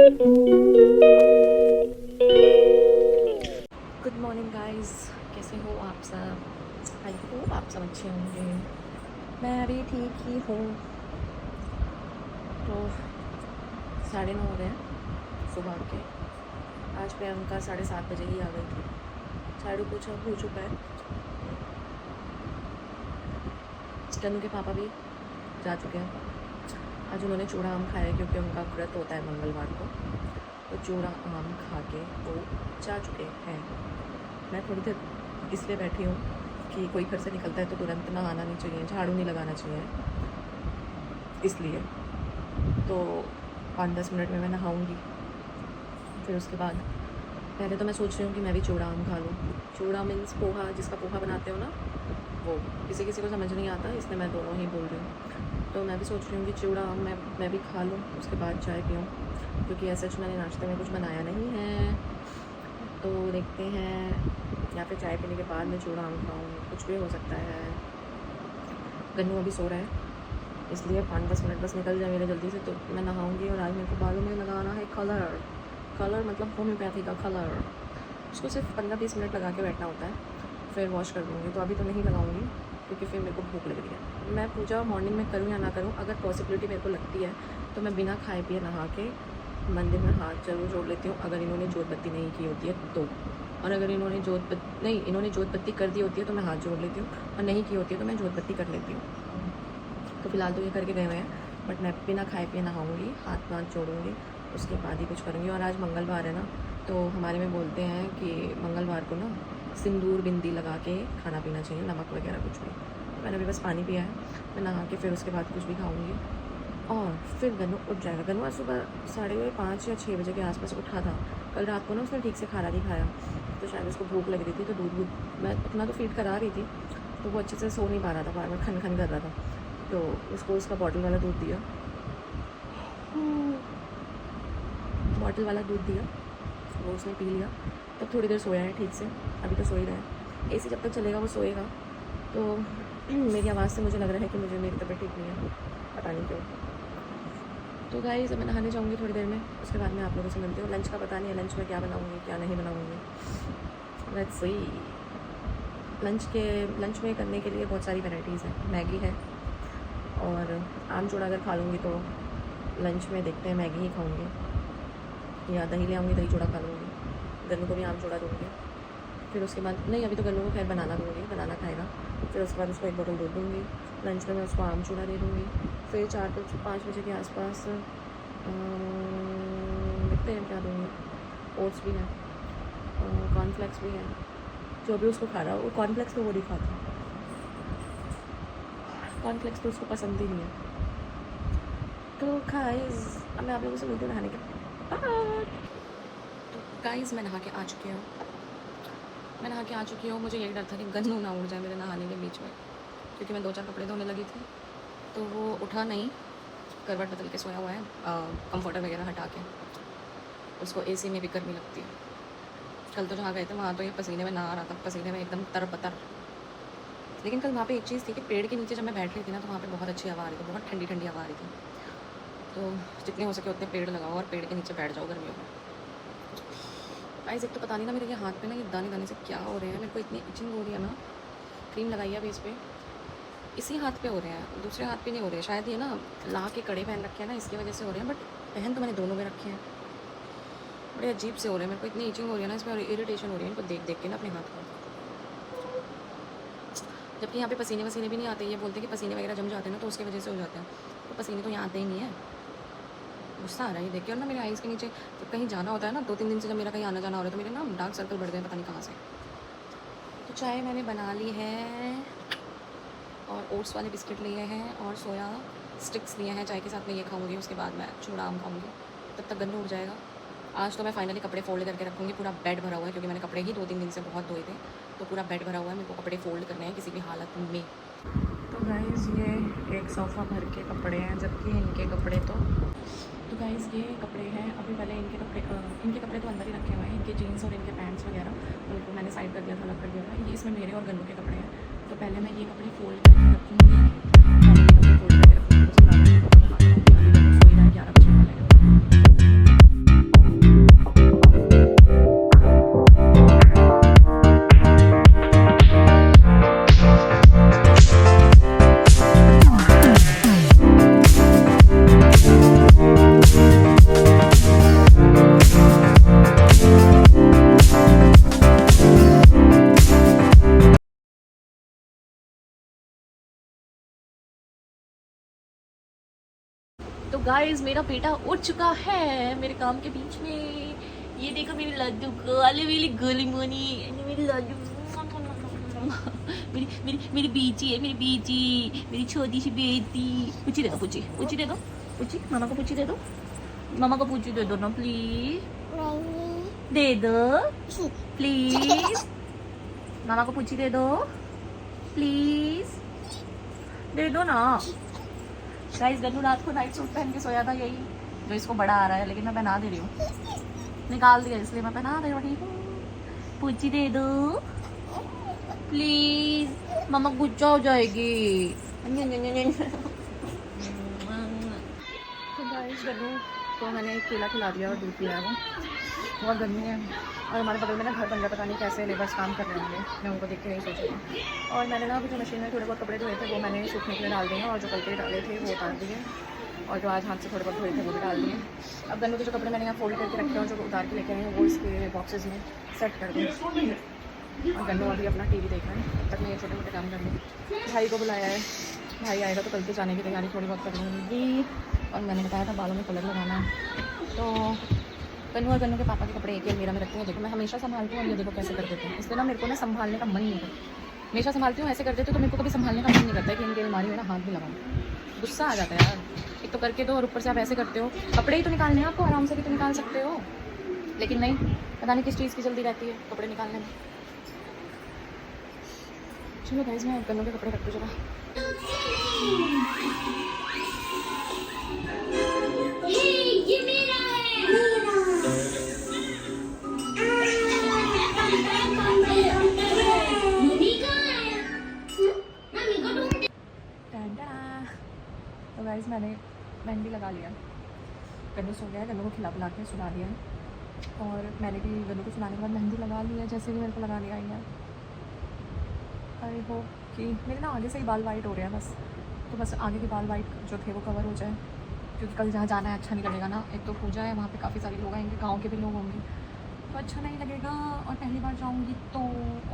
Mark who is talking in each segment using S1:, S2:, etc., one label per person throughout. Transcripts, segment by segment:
S1: Good morning guys, कैसे हो आप सब? आई होप आप सब अच्छे होंगे। मैं अभी ठीक ही हूँ। तो 9:30 हो रहे हैं सुबह के। आज प्रियंका 7:30 बजे ही आ गई थी। झाड़ू पोछा हो चुका है। कन्नू के पापा भी जा चुके हैं। आज उन्होंने चूड़ा आम खाया है क्योंकि उनका व्रत होता है मंगलवार को। तो चूड़ा आम खा के वो जा चुके हैं। मैं थोड़ी देर इसलिए बैठी हूँ कि कोई घर से निकलता है तो तुरंत नहाना नहीं चाहिए, झाड़ू नहीं लगाना चाहिए, इसलिए। तो 5-10 मिनट में मैं नहाऊँगी। फिर उसके बाद पहले तो मैं सोच रही हूँ कि मैं भी चूड़ा आम खा लूँ। चूड़ा मीन्स पोहा, जिसका पोहा बनाते हो ना, वो किसी किसी को समझ नहीं आता, इसलिए मैं दोनों ही बोल रही हूँ। तो मैं भी सोच रही हूँ कि चूड़ा आम मैं भी खा लूँ, उसके बाद चाय पीऊँ, क्योंकि ऐसा मैंने नाश्ते में कुछ बनाया नहीं है। तो देखते हैं, या फिर चाय पीने के बाद मैं चूड़ा आम खाऊँ, कुछ भी हो सकता है। गन्नू अभी सो रहा है, इसलिए 5-10 मिनट बस निकल जाए मेरे जल्दी से, तो मैं नहाऊँगी। और आज मेरे को बालों में लगाना है कलर मतलब होम्योपैथी का कलर। उसको सिर्फ 15-20 मिनट लगा के बैठना होता है, फिर वॉश कर दूँगी। तो अभी तो नहीं लगाऊँगी क्योंकि फिर मेरे को भूख लग रही है। मैं पूजा मॉर्निंग में करूँ या ना करूँ, अगर पॉसिबिलिटी मेरे को लगती है तो मैं बिना खाए पिए नहा के मंदिर में हाथ जरूर जोड़ लेती हूँ, अगर इन्होंने जोत बत्ती नहीं की होती है तो। और अगर इन्होंने जोत बत्ती कर दी होती है तो मैं हाथ जोड़ लेती हूँ, और नहीं की होती है तो मैं जोत बत्ती कर लेती हूँ। तो फिलहाल तो ये करके गए हुए हैं, बट मैं बिना खाए पिए नहाऊँगी, हाथ जोड़ूँगी, उसके बाद ही कुछ करूँगी। और आज मंगलवार है ना, तो हमारे में बोलते हैं कि मंगलवार को ना सिंदूर बिंदी लगा के खाना पीना चाहिए, नमक वगैरह कुछ भी। तो मैंने अभी बस पानी पिया है, मैं नहा के फिर उसके बाद कुछ भी खाऊँगी। और फिर गन्नू उठ जाएगा। गन्नू आज सुबह 5:30 या 6 बजे के आसपास उठा था। कल रात को ना उसने ठीक से खाना नहीं खाया, तो शायद उसको भूख लग रही थी, तो दूध मैं अपना तो फीड करा रही थी, तो वो अच्छे से सो नहीं पा रहा था, बार बार खन खन कर रहा था। तो उसको उसका बॉटल वाला दूध दिया, वो उसने पी लिया। तब थोड़ी देर सोया है ठीक से, अभी तो सो ही रहा है। एसी जब तक चलेगा वो सोएगा। तो मेरी आवाज़ से मुझे लग रहा है कि मेरी तबीयत ठीक नहीं है, पता नहीं क्यों। तो गाइस, अब मैं नहाने जाऊँगी थोड़ी देर में, उसके बाद मैं आप लोगों से मिलती हूँ। लंच का पता नहीं है, लंच में क्या बनाऊँगी क्या नहीं बनाऊँगी, लेट्स सी। लंच में करने के लिए बहुत सारी वैराइटीज़ हैं। मैगी है, और आम चूड़ा अगर खा लूँगी तो लंच में देखते हैं मैगी ही खाऊँगी, या दही ले आऊँगी, दही चूड़ा खा लूँगी। गन्नू को भी आम चूड़ा दूँगी। फिर उसके बाद नहीं, अभी तो गन्नू को खैर बनाना दूँगी, बनाना खाएगा। फिर उसके बाद उसको 1 बोतल दूध दूँगी। लंच में मैं उसको आम चूड़ा दे दूँगी। फिर 4-5 बजे के आसपास देखते हैं क्या दूँगी। ओट्स भी हैं, कॉर्नफ्लेक्स भी हैं, जो भी उसको खा रहा हो। कॉर्नफ्लेक्स तो वो नहीं खाता, कॉर्नफ्लेक्स तो उसको पसंद ही नहीं है। तो गाइस, अब मैं आप लोगों से मिलती हूँ नहाने के बाद। तो गाइस, मैं नहा के आ चुकी हूँ। मुझे यही डर था कि गन्नू ना उड़ जाए मेरे नहाने के बीच में, क्योंकि मैं 2-4 कपड़े धोने लगी थी, तो वो उठा नहीं, करवट बदल के सोया हुआ है, कंफर्टर वगैरह हटा के। उसको एसी में भी गर्मी लगती है। कल तो जहाँ गए थे वहाँ तो ये पसीने में नहा रहा था, पसीने में एकदम तरबतर। लेकिन कल वहाँ पे एक चीज़ थी कि पेड़ के नीचे जब मैं बैठ रही थी ना, तो वहाँ पे बहुत अच्छी हवा आ रही थी, बहुत ठंडी ठंडी हवा आ रही थी। तो जितने हो सके उतने पेड़ लगाओ और पेड़ के नीचे बैठ जाओ गर्मियों में। गाइस, एक तो पता नहीं ना मेरे ये हाथ पे ना ये दाने दाने से क्या हो रहे हैं, मेरे को इतनी इचिंग हो रही है ना। क्रीम लगाई है अभी इस पर, इसी हाथ पे हो रहे हैं, दूसरे हाथ पे नहीं हो रहे हैं। शायद ये ना ला के कड़े पहन रखे हैं ना, इसकी वजह से हो रहे हैं, बट पहन तो मैंने दोनों में रखे हैं। बड़े अजीब से हो रहे हैं, मेरे को इतनी इचिंग हो रही है ना इसमें, और इरिटेशन हो रही है इनको देख के ना अपने हाथ को। जबकि यहाँ पे पसीने वसीने भी नहीं आते, ये बोलते हैं कि पसीने वगैरह जम जाते हैं ना तो उसकी वजह से हो जाते हैं, तो पसीने तो यहाँ आते ही नहीं है। गुस्सा आ रहा है ये देख के। और ना मेरे आइज़ के नीचे जब कहीं जाना होता है ना, 2-3 दिन से जब मेरा कहीं आना जाना हो रहा है, तो मेरे ना डार्क सर्कल बढ़ गए पता नहीं कहाँ से। तो चाय मैंने बना ली है, और ओट्स वाले बिस्किट लिए हैं, और सोया स्टिक्स लिए हैं। चाय के साथ मैं ये खाऊंगी, उसके बाद मैं चूड़ा आम खाऊंगी। तब तक गन्नू उठ जाएगा। आज तो मैं फाइनली कपड़े फोल्ड करके रखूँगी। पूरा बेड भरा हुआ है, क्योंकि मैंने कपड़े ही 2-3 दिन से बहुत धोए थे, तो पूरा बेड भरा हुआ है। मेरे को कपड़े फोल्ड करने हैं किसी भी हालत में। तो गाइज़, ये एक सोफ़ा भर के कपड़े हैं, जबकि इनके कपड़े तो गाइज़ ये कपड़े हैं। अभी पहले इनके कपड़े तो अंदर ही रखे हुए हैं, इनके जीन्स और इनके पैंट्स वगैरह उनको मैंने साइड कर दिया था, अलग कर दिया था। ये इसमें मेरे और गन्नू के कपड़े हैं। तो पहले मैं ये कपड़े फोल्ड करके रखूँगी, उसके बाद 11 बजे वाले हैं। गाइस मेरा बेटा उठ चुका है मेरे काम के बीच में। ये देखो मेरी लड्डू काली मेरी गोली मोनी, मेरी लड्डू मेरी मेरी मेरी बीची है, मेरी बीची, मेरी छोटी सी बेटी। पूछी दे दो, पूछी पूछी दे दो, पूछी मामा को पूछी दे दो, मामा को पूछी दे दो ना प्लीज, दे दो प्लीज, मामा को पूछी दे दो प्लीज, दे दो ना। गाइस गन्नू रात को नाइट सूट पहन के सोया था, यही जो इसको बड़ा आ रहा है, लेकिन मैं पहना दे रही हूँ, निकाल दिया इसलिए मैं पहना दे रही हूँ। पूछी दे दो प्लीज, मामा गुस्सा हो जाएगी। तो गाइस गन्नू को मैंने एक केला खिला दिया और दूध पिलाया, वो बहुत गर्मी है और हमारे बगल में ना घर बन रहा, पता नहीं कैसे लेबर्स काम कर रहे होंगे, मैं उनको देख के नहीं सोच रही हूँ। और मैंने ना अभी जो मशीन में थोड़े बहुत कपड़े धोए थे वो मैंने सूखने के लिए डाल दिए, और जो कल के डाले थे वो उतार दिए, और जो आज हाथ से थोड़े बहुत धोए थे वो भी डाल दिए। अब गन्नू के जो कपड़े मैंने यहाँ फोल्ड करके रखे हैं, जो उतार के लेके आए हैं, वो इसके बॉक्सेस में सेट कर दें। और गन्नू अभी अपना टीवी देख रहे हैं, तब तक मैं ये छोटे मोटे काम कर लूँ। भाई को बुलाया है, भाई आएगा तो कल के जाने की तैयारी थोड़ी बहुत कर लूँगी। और मैंने बताया था बालों में कलर लगाना है, तो गन्नू और गन्नू के पापा के कपड़े एक ही अलमीरा में रखती हूँ। देखो मैं हमेशा संभालती हूँ और ये देखो कैसे कर देती हूँ, इसलिए ना मेरे को ना संभालने का मन नहीं करता। हमेशा संभालती हूँ, ऐसे कर देती हूँ तो मेरे को कभी संभालने का मन नहीं करता है कि इनकी बीमारी में ना हाथ भी लगाऊँ। गुस्सा आ जाता है यार, एक तो करके दो और ऊपर से आप ऐसे करते हो। कपड़े ही तो निकालने हैं आपको, आराम से भी तो निकाल सकते हो, लेकिन नहीं, पता नहीं किस चीज़ की जल्दी रहती है कपड़े निकालने में। चलो गाइस मैं गन्नू के कपड़े रख दूँ जरा।
S2: ये मेरा है। मम्मी कहाँ है? मम्मी को ढूंढ।
S1: तो गाइस मैंने मेहंदी लगा लिया, गन्नू सो गया, गन्नू को खिला पिला के सुला दिया, और मैंने भी गन्नू को सुलाने के बाद मेहंदी लगा लिया, जैसे भी मेरे को लगानी आई है। आई होप कि मेरे ना आगे से ही बाल वाइट हो रहे हैं बस, तो बस आगे के बाल वाइट जो थे वो कवर हो जाए, क्योंकि कल जहाँ जाना है अच्छा नहीं लगेगा ना। एक तो पूजा है, वहाँ पे काफ़ी सारे लोग आएंगे, गांव के भी लोग होंगे, तो अच्छा नहीं लगेगा, और पहली बार जाऊँगी तो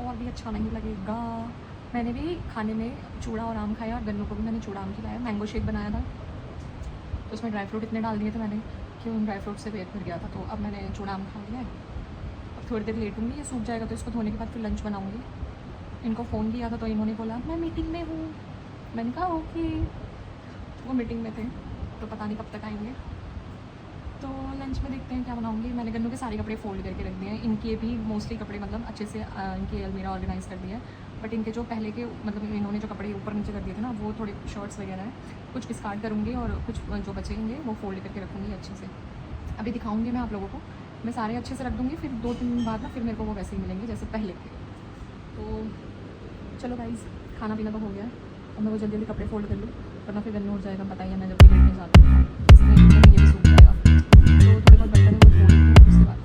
S1: और भी अच्छा नहीं लगेगा। मैंने भी खाने में चूड़ा और आम खाया, और गन्नू को भी मैंने चूड़ा आम खिलाया, मैंगो शेक बनाया था, तो उसमें ड्राई फ्रूट इतने डाल दिए थे मैंने कि उन ड्राई फ्रूट से पेट भर गया था। तो अब मैंने चूड़ा आम खा लिया है, अब थोड़ी देर लेटूंगी, ये सूख जाएगा तो इसको धोने के बाद फिर लंच बनाऊँगी। इनको फ़ोन किया था तो इन्होंने बोला मैं मीटिंग में हूँ, मैंने कहा ओके, वो मीटिंग में थे तो पता नहीं कब तक आएंगे। तो लंच में देखते हैं क्या बनाऊंगी। मैंने गन्नू के सारे कपड़े फोल्ड करके रख दिए हैं, इनके भी मोस्टली कपड़े मतलब अच्छे से इनकी अलमीरा ऑर्गेनाइज़ कर दिया है, बट इनके जो पहले के मतलब इन्होंने जो कपड़े ऊपर नीचे कर दिए थे ना, वो थोड़े शर्ट्स वगैरह हैं, कुछ डिस्कार्ड करूँगी और कुछ जो बचेंगे वो फोल्ड करके रखूँगी अच्छे से। अभी दिखाऊँगी मैं आप लोगों को, मैं सारे अच्छे से रख दूँगी, फिर 2-3 दिन बाद ना फिर मेरे को वो वैसे ही मिलेंगे जैसे पहले थे। तो चलो गाइस खाना पीना तो हो गया है, अब मैं वो जल्दी जल्दी कपड़े फोल्ड कर लूँ, वरना फिर गन्नू उठ जाएगा, बताइए मैं जब भी लेटने जाती हूँ, इसलिए ये भी सूख जाएगा। तो थोड़े बहुत बर्तन है वो धो लूँ, उसके बाद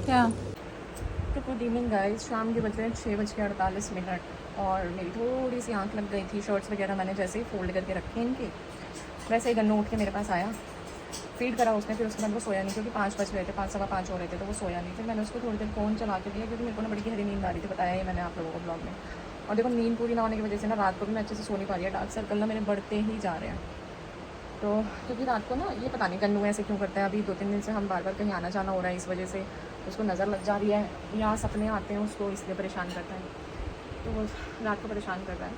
S1: क्या। तो गुड इवनिंग गाइस, शाम के बज रहे हैं 6:48, और मेरी थोड़ी सी आंख लग गई थी। शर्ट्स वगैरह मैंने जैसे ही फोल्ड करके रखे इनके, वैसे ही गन्नू उठ के मेरे पास आया, फीड करा उसने, फिर उसके बाद वो सोया नहीं, क्योंकि 5 बज रहे थे, 5 सवा 5 हो रहे थे, तो वो सोया नहीं। फिर मैंने उसको थोड़ी देर फ़ोन चला के दिया, क्योंकि मेरे को ना बड़ी गहरी नींद आ रही थी, बताया ही मैंने आप लोगों को ब्लॉग में। और देखो नींद पूरी ना होने की वजह से ना रात को भी मैं अच्छे से सो नहीं पा रही है, डार्क सर्कल ना मेरे बढ़ते ही जा रहे हैं। तो क्योंकि रात को ना ये पता नहीं गन्नू ऐसे क्यों करता है, अभी 2-3 दिन से हम बार बार कहीं आना जाना हो रहा है, इस वजह से उसको नज़र लग जा रही है, या सपने आते हैं उसको, इसलिए परेशान करता है। तो वो रात को परेशान कर रहा है,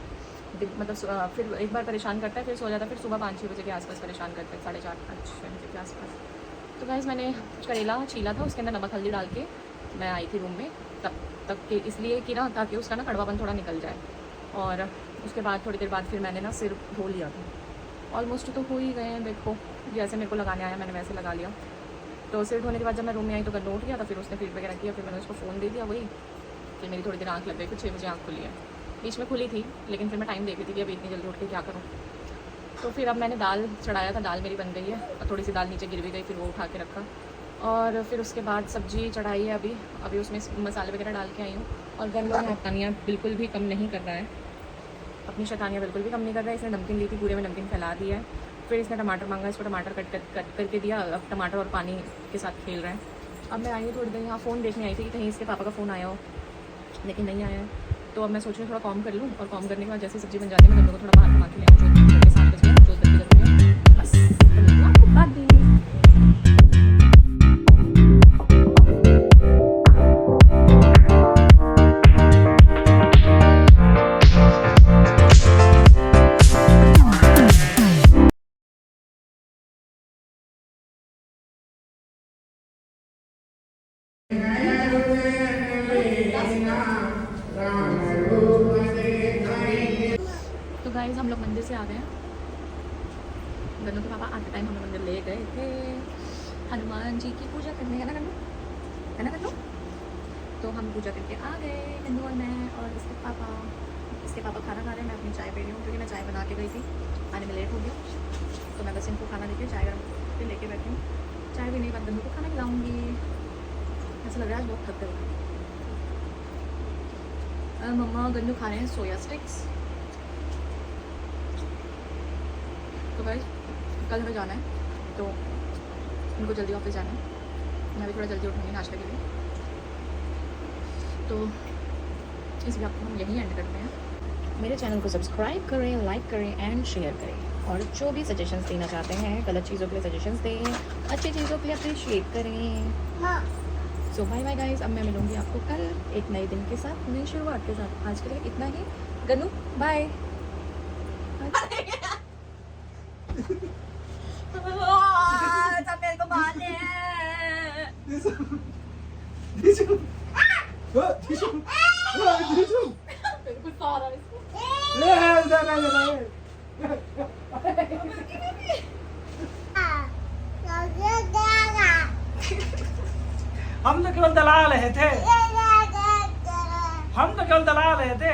S1: मतलब फिर एक बार परेशान करता है, फिर सो जाता है, फिर सुबह 5-6 बजे के आसपास परेशान करता है, 4:30-5 बजे के आसपास। तो गाइस मैंने करेला छीला था, उसके अंदर नमक हल्दी डाल के मैं आई थी रूम में, तब तक के इसलिए कि ना ताकि उसका ना कड़वापन थोड़ा निकल जाए। और उसके बाद थोड़ी देर बाद फिर मैंने ना सिर धो लिया था, ऑलमोस्ट तो हो ही गए हैं, देखो जैसे मेरे को लगाने आया मैंने वैसे लगा लिया। तो सिर धोने के बाद जब मैं रूम में आई तो गन्नू उठ गया था, फिर उसने फीड वगैरह किया, फिर मैंने उसको फ़ोन दे दिया वही। फिर मेरी थोड़ी देर आँख लग गई, कुछ 6 बजे आँख खुली है, बीच में खुली थी लेकिन फिर मैं टाइम देख रही थी कि अभी इतनी जल्दी उठ के क्या करूँ। तो फिर अब मैंने दाल चढ़ाया था, दाल मेरी बन गई है और थोड़ी सी दाल नीचे गिर भी गई, फिर वो उठा के रखा। और फिर उसके बाद सब्जी चढ़ाई है अभी उसमें मसाले वगैरह डाल के आई हूँ। और गन्नू ने शैतानियाँ बिल्कुल भी कम नहीं कर रहा है, अपनी शैतानियाँ बिल्कुल भी कम नहीं कर रहा है। इसने नमकीन ली थी, पूरे में नमकीन फैला दिया है। फिर इसने टमाटर मांगा, इसको टमाटर कट करके दिया, अब टमाटर और पानी के साथ खेल रहा है। अब मैं आई हूँ थोड़ी देर यहाँ फ़ोन देखने आई थी कि कहीं इसके पापा का फ़ोन आया हो, लेकिन नहीं आया है। तो अब मैं सोच रही हूँ थोड़ा कॉम कर लूँ, और कॉम करने के बाद जैसे सब्जी बन जाती है मैं गन्नू को थोड़ा बाहर घुमा के ले आऊँ। जो के 7 बजे जो जल्दी करूँगी बस, तो मिलती हूँ आपको बाद में। तो गाइस हम लोग मंदिर से आ गए हैं। गन्नू के पापा आते टाइम हमें मंदिर ले गए थे हनुमान जी की पूजा करने, है ना गन्नू, है ना गन्नू। तो हम पूजा करके आ गए, गन्नू और मैं और इसके पापा खाना खा रहे हैं। मैं अपनी चाय पी रही हूँ क्योंकि मैं चाय बना के गई थी, आने में लेट हो गया। तो मैं बस इनको खाना देती हूँ, चाय गर्म के लेके बैठी हूँ। चाय भी नहीं, बाद गन्नू को खाना खिलाऊँगी। ऐसा लग रहा है आज बहुत थक गई। मम्मा गन्नू खा रहे हैं सोया स्टिक्स। तो गाइस कल हमें जाना है, तो उनको जल्दी ऑफिस जाना है, मैं भी थोड़ा जल्दी उठूँगी नाश्ते के लिए। तो इस ब्लॉग को हम यहीं एंड करते हैं। मेरे चैनल को सब्सक्राइब करें, लाइक करें एंड शेयर करें। और जो भी सजेशंस देना चाहते हैं, गलत चीज़ों के लिए सजेशंस दें, अच्छी चीज़ों के लिए अप्रिशिएट करें। सो बाय बाय गाइस, अब मैं मिलूँगी आपको कल एक नए दिन के साथ, नई शुरुआत के साथ। आज के लिए इतना ही। गन्नू बाय। मेरे को मारने हैं। गुस्सा आ रहा है
S3: हम तो केवल दलाल रहे थे, हम तो केवल दलाल रहे थे।